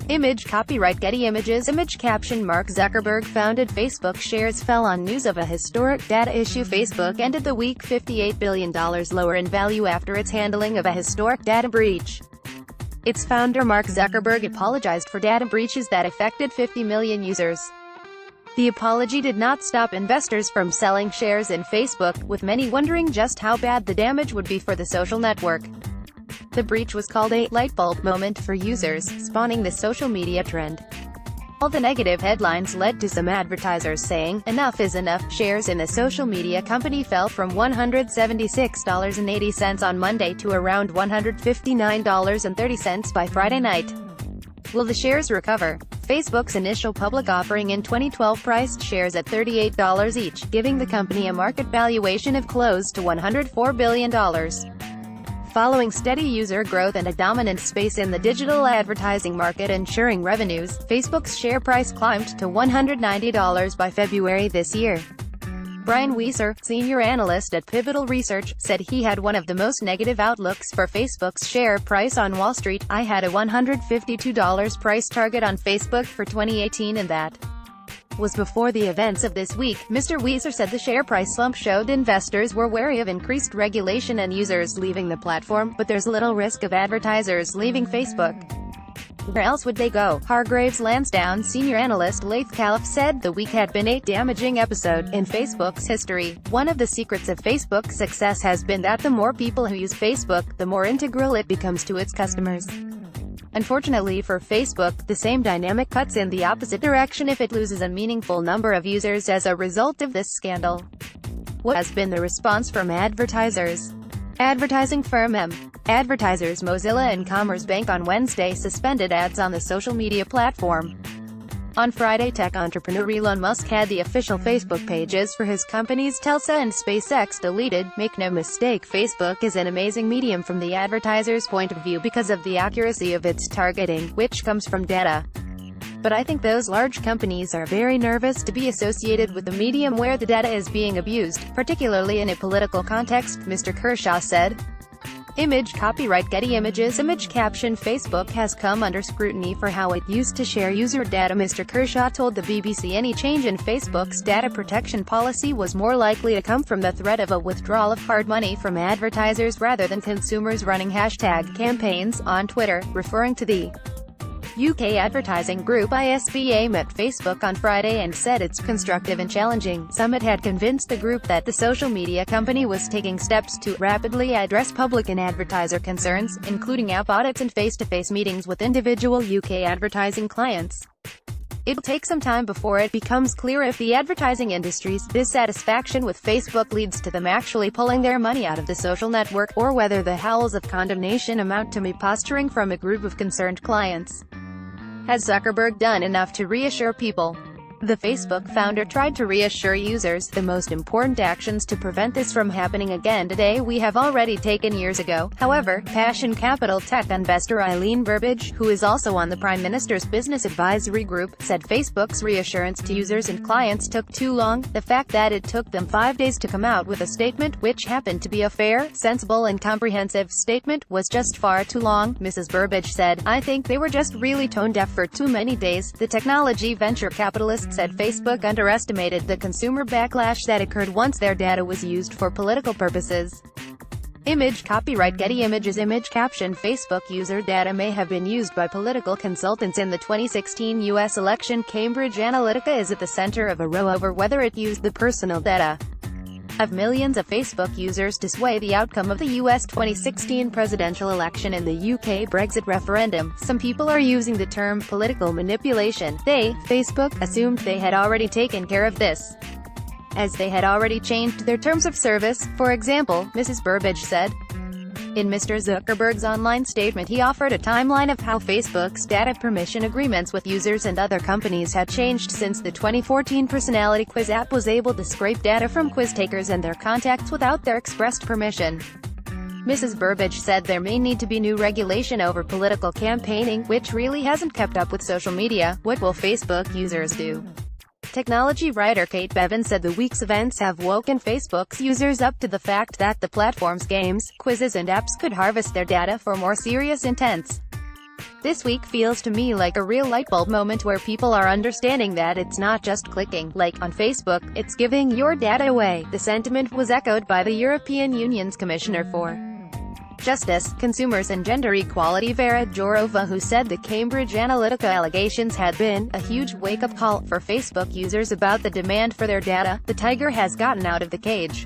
Image copyright Getty Images. Image caption Mark Zuckerberg founded Facebook shares fell on news of a historic data issue. Facebook ended the week $58 billion lower in value after its handling of a historic data breach. Its founder Mark Zuckerberg apologized for data breaches that affected 50 million users. The apology did not stop investors from selling shares in Facebook, with many wondering just how bad the damage would be for the social network. The breach was called a light bulb moment for users, spawning the social media trend. All the negative headlines led to some advertisers saying, "Enough is enough." Shares in the social media company fell from $176.80 on Monday to around $159.30 by Friday night. Will the shares recover? Facebook's initial public offering in 2012 priced shares at $38 each, giving the company a market valuation of close to $104 billion. Following steady user growth and a dominant space in the digital advertising market ensuring revenues, Facebook's share price climbed to $190 by February this year. Brian Wieser, senior analyst at Pivotal Research, said he had one of the most negative outlooks for Facebook's share price on Wall Street. "I had a $152 price target on Facebook for 2018 and that was before the events of this week." Mr. Wieser said the share price slump showed investors were wary of increased regulation and users leaving the platform, but there's little risk of advertisers leaving Facebook. Where else would they go? Hargraves Lansdowne senior analyst Laith Calif said the week had been a damaging episode in Facebook's history. "One of the secrets of Facebook's success has been that the more people who use Facebook, the more integral it becomes to its customers. Unfortunately for Facebook, the same dynamic cuts in the opposite direction if it loses a meaningful number of users as a result of this scandal." What has been the response from advertisers? Advertising firm Advertisers Mozilla and Commerce Bank on Wednesday suspended ads on the social media platform. On Friday, tech entrepreneur Elon Musk had the official Facebook pages for his companies Tesla and SpaceX deleted. "Make no mistake, Facebook is an amazing medium from the advertiser's point of view because of the accuracy of its targeting, which comes from data. But I think those large companies are very nervous to be associated with a medium where the data is being abused, particularly in a political context," Mr. Kershaw said. Image copyright Getty Images. Image caption Facebook has come under scrutiny for how it used to share user data. Mr. Kershaw told the BBC any change in Facebook's data protection policy was more likely to come from the threat of a withdrawal of hard money from advertisers rather than consumers running hashtag campaigns on Twitter, referring to the UK advertising group ISBA met Facebook on Friday and said its constructive and challenging summit had convinced the group that the social media company was taking steps to rapidly address public and advertiser concerns, including app audits and face-to-face meetings with individual UK advertising clients. "It'll take some time before it becomes clear if the advertising industry's dissatisfaction with Facebook leads to them actually pulling their money out of the social network, or whether the howls of condemnation amount to mere posturing from a group of concerned clients." Has Zuckerberg done enough to reassure people? The Facebook founder tried to reassure users, "The most important actions to prevent this from happening again today we have already taken years ago." However, Passion Capital tech investor Eileen Burbidge, who is also on the Prime Minister's Business Advisory Group, said Facebook's reassurance to users and clients took too long. "The fact that it took them 5 days to come out with a statement, which happened to be a fair, sensible and comprehensive statement, was just far too long," Mrs. Burbidge said. "I think they were just really tone deaf for too many days." The technology venture capitalist said Facebook underestimated the consumer backlash that occurred once their data was used for political purposes. Image copyright Getty Images. Image caption Facebook user data may have been used by political consultants in the 2016 U.S. election. Cambridge Analytica is at the center of a row over whether it used the personal data of millions of Facebook users to sway the outcome of the U.S. 2016 presidential election and the UK Brexit referendum. Some people are using the term political manipulation. Facebook, assumed they had already taken care of this, as they had already changed their terms of service, for example, Mrs. Burbidge said. In Mr. Zuckerberg's online statement he offered a timeline of how Facebook's data permission agreements with users and other companies had changed since the 2014 personality quiz app was able to scrape data from quiz takers and their contacts without their expressed permission. Mrs. Burbidge said there may need to be new regulation over political campaigning, which really hasn't kept up with social media. What will Facebook users do? Technology writer Kate Bevan said the week's events have woken Facebook's users up to the fact that the platform's games, quizzes and apps could harvest their data for more serious intents. This week feels to me like a real lightbulb moment where people are understanding that it's not just clicking like on Facebook, it's giving your data away. The sentiment was echoed by the European Union's Commissioner for Justice, Consumers and Gender Equality Vera Jourova, who said the Cambridge Analytica allegations had been a huge wake-up call for Facebook users about the demand for their data. The tiger has gotten out of the cage.